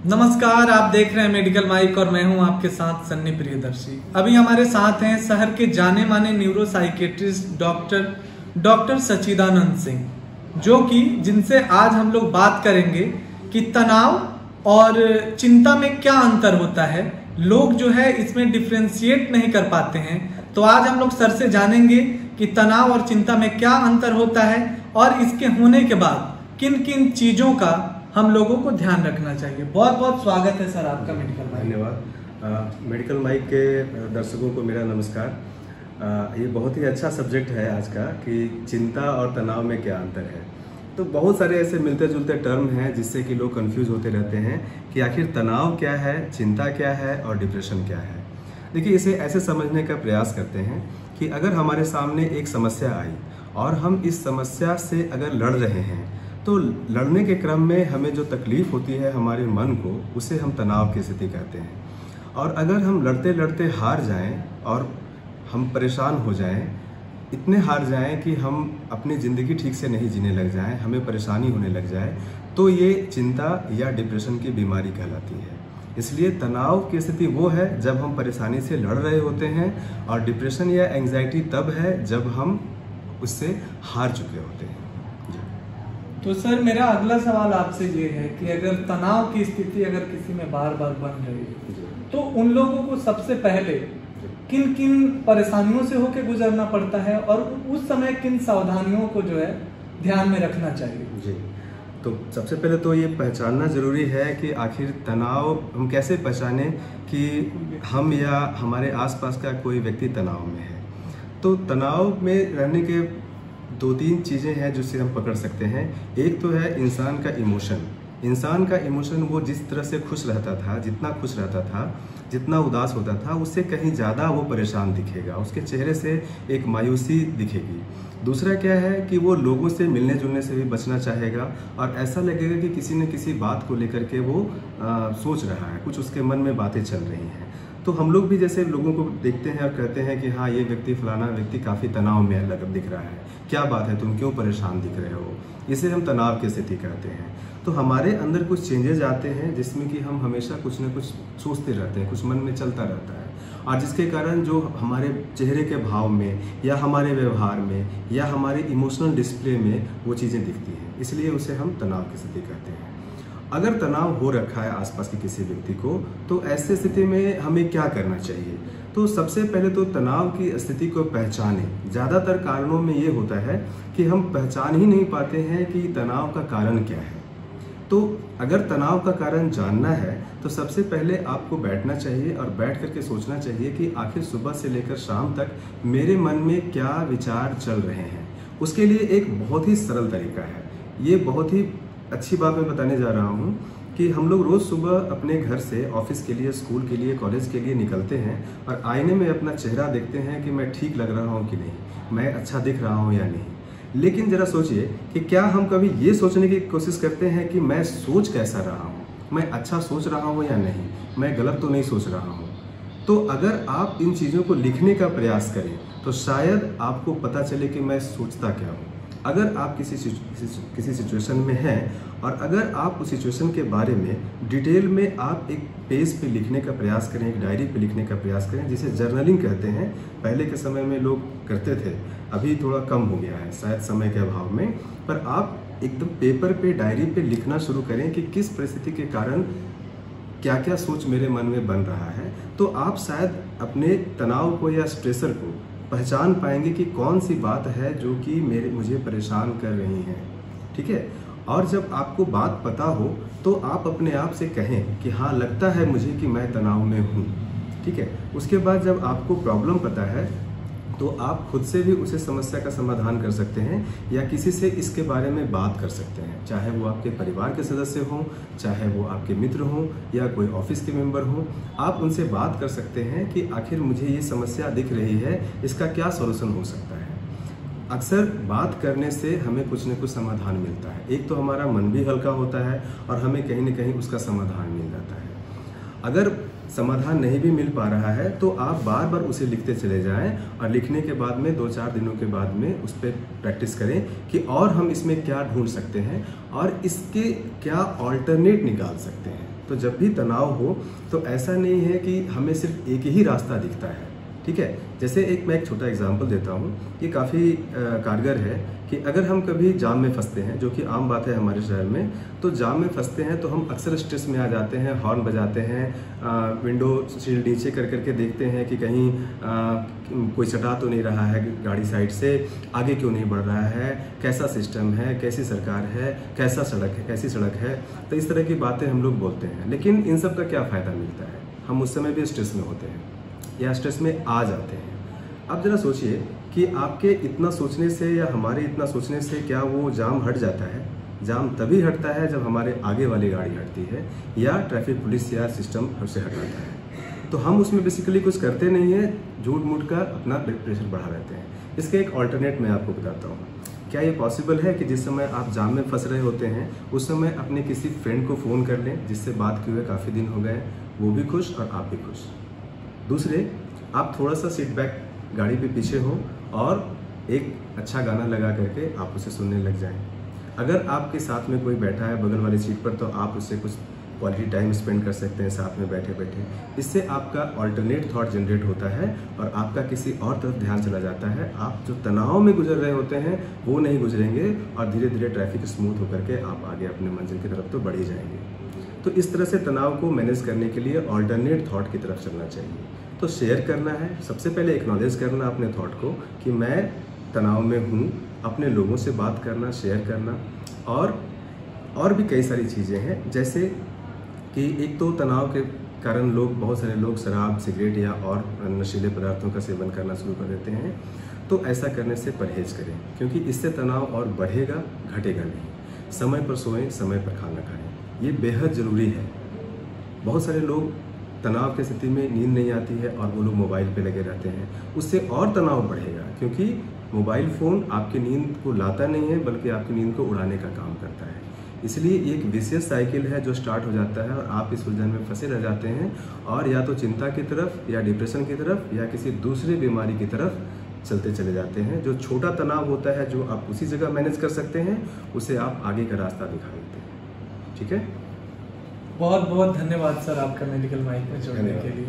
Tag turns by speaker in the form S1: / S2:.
S1: नमस्कार, आप देख रहे हैं मेडिकल माइक और मैं हूं आपके साथ सन्नी प्रियदर्शी। अभी हमारे साथ हैं शहर के जाने माने न्यूरो साइकेट्रिस्ट डॉक्टर सच्चिदानंद सिंह, जो कि जिनसे आज हम लोग बात करेंगे कि तनाव और चिंता में क्या अंतर होता है। लोग जो है इसमें डिफ्रेंशिएट नहीं कर पाते हैं, तो आज हम लोग सर से जानेंगे कि तनाव और चिंता में क्या अंतर होता है और इसके होने के बाद किन किन चीजों का हम लोगों को ध्यान रखना चाहिए। बहुत बहुत स्वागत है सर आपका मेडिकल माइक।
S2: धन्यवाद। मेडिकल माइक के दर्शकों को मेरा नमस्कार। ये बहुत ही अच्छा सब्जेक्ट है आज का कि चिंता और तनाव में क्या अंतर है। तो बहुत सारे ऐसे मिलते जुलते टर्म हैं जिससे कि लोग कंफ्यूज होते रहते हैं कि आखिर तनाव क्या है, चिंता क्या है और डिप्रेशन क्या है। देखिए, इसे ऐसे समझने का प्रयास करते हैं कि अगर हमारे सामने एक समस्या आई और हम इस समस्या से अगर लड़ रहे हैं, तो लड़ने के क्रम में हमें जो तकलीफ होती है हमारे मन को, उसे हम तनाव की स्थिति कहते हैं। और अगर हम लड़ते लड़ते हार जाएं और हम परेशान हो जाएं, इतने हार जाएं कि हम अपनी ज़िंदगी ठीक से नहीं जीने लग जाएं, हमें परेशानी होने लग जाए, तो ये चिंता या डिप्रेशन की बीमारी कहलाती है। इसलिए तनाव की स्थिति वो है जब हम परेशानी से लड़ रहे होते हैं, और डिप्रेशन या एंग्जाइटी तब है जब हम उससे हार चुके होते हैं।
S1: तो सर, मेरा अगला सवाल आपसे ये है कि अगर तनाव की स्थिति अगर किसी में बार बार बन रही है, तो उन लोगों को सबसे पहले किन किन परेशानियों से होकर गुजरना पड़ता है और उस समय किन सावधानियों को जो है ध्यान में रखना चाहिए?
S2: जी, तो सबसे पहले तो ये पहचानना ज़रूरी है कि आखिर तनाव हम कैसे पहचाने कि हम या हमारे आसपास का कोई व्यक्ति तनाव में है। तो तनाव में रहने के दो तीन चीज़ें हैं जिससे हम पकड़ सकते हैं। एक तो है इंसान का इमोशन। इंसान का इमोशन वो जिस तरह से खुश रहता था, जितना खुश रहता था, जितना उदास होता था, उससे कहीं ज़्यादा वो परेशान दिखेगा, उसके चेहरे से एक मायूसी दिखेगी। दूसरा क्या है कि वो लोगों से मिलने जुलने से भी बचना चाहेगा और ऐसा लगेगा कि किसी न किसी बात को लेकर के वो सोच रहा है, कुछ उसके मन में बातें चल रही हैं। तो हम लोग भी जैसे लोगों को देखते हैं और कहते हैं कि हाँ, ये व्यक्ति फलाना व्यक्ति काफ़ी तनाव में दिख रहा है, क्या बात है, तुम क्यों परेशान दिख रहे हो। इसे हम तनाव की स्थिति कहते हैं। तो हमारे अंदर कुछ चेंजेस आते हैं जिसमें कि हम हमेशा कुछ न कुछ सोचते रहते हैं, कुछ मन में चलता रहता है, और जिसके कारण जो हमारे चेहरे के भाव में या हमारे व्यवहार में या हमारे इमोशनल डिस्प्ले में वो चीज़ें दिखती हैं। इसलिए उसे हम तनाव की स्थिति कहते हैं। अगर तनाव हो रखा है आसपास के किसी व्यक्ति को, तो ऐसी स्थिति में हमें क्या करना चाहिए? तो सबसे पहले तो तनाव की स्थिति को पहचानें। ज़्यादातर कारणों में ये होता है कि हम पहचान ही नहीं पाते हैं कि तनाव का कारण क्या है। तो अगर तनाव का कारण जानना है तो सबसे पहले आपको बैठना चाहिए और बैठ करके सोचना चाहिए कि आखिर सुबह से लेकर शाम तक मेरे मन में क्या विचार चल रहे हैं। उसके लिए एक बहुत ही सरल तरीका है। ये बहुत ही अच्छी बात मैं बताने जा रहा हूँ कि हम लोग रोज़ सुबह अपने घर से ऑफिस के लिए, स्कूल के लिए, कॉलेज के लिए निकलते हैं और आईने में अपना चेहरा देखते हैं कि मैं ठीक लग रहा हूँ कि नहीं, मैं अच्छा दिख रहा हूँ या नहीं। लेकिन ज़रा सोचिए कि क्या हम कभी ये सोचने की कोशिश करते हैं कि मैं सोच कैसा रहा हूँ, मैं अच्छा सोच रहा हूँ या नहीं, मैं गलत तो नहीं सोच रहा हूँ। तो अगर आप इन चीज़ों को लिखने का प्रयास करें तो शायद आपको पता चले कि मैं सोचता क्या हूँ। अगर आप किसी सिचुएशन में हैं और अगर आप उस सिचुएशन के बारे में डिटेल में आप एक पेज पे लिखने का प्रयास करें, एक डायरी पे लिखने का प्रयास करें, जिसे जर्नलिंग कहते हैं। पहले के समय में लोग करते थे, अभी थोड़ा कम हो गया है शायद समय के अभाव में, पर आप एकदम पेपर पे, डायरी पे लिखना शुरू करें कि किस परिस्थिति के कारण क्या क्या सोच मेरे मन में बन रहा है। तो आप शायद अपने तनाव को या स्ट्रेसर को पहचान पाएंगे कि कौन सी बात है जो कि मुझे परेशान कर रही है। ठीक है, और जब आपको बात पता हो तो आप अपने आप से कहें कि हाँ, लगता है मुझे कि मैं तनाव में हूँ। ठीक है, उसके बाद जब आपको प्रॉब्लम पता है तो आप खुद से भी उसे समस्या का समाधान कर सकते हैं या किसी से इसके बारे में बात कर सकते हैं, चाहे वो आपके परिवार के सदस्य हों, चाहे वो आपके मित्र हों या कोई ऑफिस के मेंबर हों। आप उनसे बात कर सकते हैं कि आखिर मुझे ये समस्या दिख रही है, इसका क्या सॉल्यूशन हो सकता है। अक्सर बात करने से हमें कुछ न कुछ समाधान मिलता है। एक तो हमारा मन भी हल्का होता है और हमें कहीं न कहीं उसका समाधान मिल जाता है। अगर समाधान नहीं भी मिल पा रहा है तो आप बार बार उसे लिखते चले जाएं और लिखने के बाद में 2-4 दिनों के बाद में उस पर प्रैक्टिस करें कि और हम इसमें क्या ढूंढ सकते हैं और इसके क्या ऑल्टरनेट निकाल सकते हैं। तो जब भी तनाव हो तो ऐसा नहीं है कि हमें सिर्फ एक ही रास्ता दिखता है, ठीक है। जैसे मैं एक छोटा एग्जांपल देता हूँ, ये काफ़ी कारगर है कि अगर हम कभी जाम में फंसते हैं, जो कि आम बात है हमारे शहर में, तो जाम में फंसते हैं तो हम अक्सर स्ट्रेस में आ जाते हैं, हॉर्न बजाते हैं, विंडो सीट नीचे कर करके देखते हैं कि कहीं कोई सटा तो नहीं रहा है गाड़ी साइड से, आगे क्यों नहीं बढ़ रहा है, कैसा सिस्टम है, कैसी सरकार है, कैसा सड़क है, कैसी सड़क है। तो इस तरह की बातें हम लोग बोलते हैं, लेकिन इन सब का क्या फ़ायदा मिलता है? हम उस समय भी स्ट्रेस में होते हैं या स्ट्रेस में आ जाते हैं। अब जरा सोचिए कि आपके इतना सोचने से या हमारे इतना सोचने से क्या वो जाम हट जाता है? जाम तभी हटता है जब हमारे आगे वाली गाड़ी हटती है या ट्रैफिक पुलिस या सिस्टम हमसे हटाता है। तो हम उसमें बेसिकली कुछ करते नहीं है, झूठ मूठ कर अपना ब्लड प्रेशर बढ़ा लेते हैं। इसका एक ऑल्टरनेट मैं आपको बताता हूँ। क्या ये पॉसिबल है कि जिस समय आप जाम में फंस रहे होते हैं उस समय अपने किसी फ्रेंड को फ़ोन कर लें जिससे बात किए हुए काफ़ी दिन हो गए, वो भी खुश और आप भी खुश। दूसरे, आप थोड़ा सा सीट बैक गाड़ी पे पीछे हो और एक अच्छा गाना लगा करके आप उसे सुनने लग जाएं। अगर आपके साथ में कोई बैठा है बगल वाली सीट पर तो आप उससे कुछ क्वालिटी टाइम स्पेंड कर सकते हैं साथ में बैठे बैठे। इससे आपका अल्टरनेट थॉट जनरेट होता है और आपका किसी और तरफ ध्यान चला जाता है। आप जो तनाव में गुजर रहे होते हैं वो नहीं गुजरेंगे और धीरे धीरे ट्रैफिक स्मूथ होकर के आप आगे अपने मंजिल की तरफ तो बढ़ ही जाएंगे। तो इस तरह से तनाव को मैनेज करने के लिए अल्टरनेट थॉट की तरफ चलना चाहिए। तो शेयर करना है, सबसे पहले एक्नॉलेज करना अपने थॉट को कि मैं तनाव में हूँ, अपने लोगों से बात करना, शेयर करना, और भी कई सारी चीज़ें हैं। जैसे कि एक तो तनाव के कारण बहुत सारे लोग शराब, सिगरेट या और नशीले पदार्थों का सेवन करना शुरू कर देते हैं। तो ऐसा करने से परहेज करें, क्योंकि इससे तनाव और बढ़ेगा, घटेगा नहीं। समय पर सोएं, समय पर खाना खाएं, ये बेहद ज़रूरी है। बहुत सारे लोग तनाव की स्थिति में नींद नहीं आती है और वो लोग मोबाइल पे लगे रहते हैं, उससे और तनाव बढ़ेगा, क्योंकि मोबाइल फ़ोन आपकी नींद को लाता नहीं है बल्कि आपकी नींद को उड़ाने का काम करता है। इसलिए एक विशेष साइकिल है जो स्टार्ट हो जाता है और आप इस उलझन में फंसे रह जाते हैं और या तो चिंता की तरफ या डिप्रेशन की तरफ या किसी दूसरी बीमारी की तरफ चलते चले जाते हैं। जो छोटा तनाव होता है जो आप उसी जगह मैनेज कर सकते हैं, उसे आप आगे का रास्ता दिखा देते हैं। ठीक है,
S1: बहुत बहुत धन्यवाद सर आपका मेडिकल माइक में जुड़ने के लिए।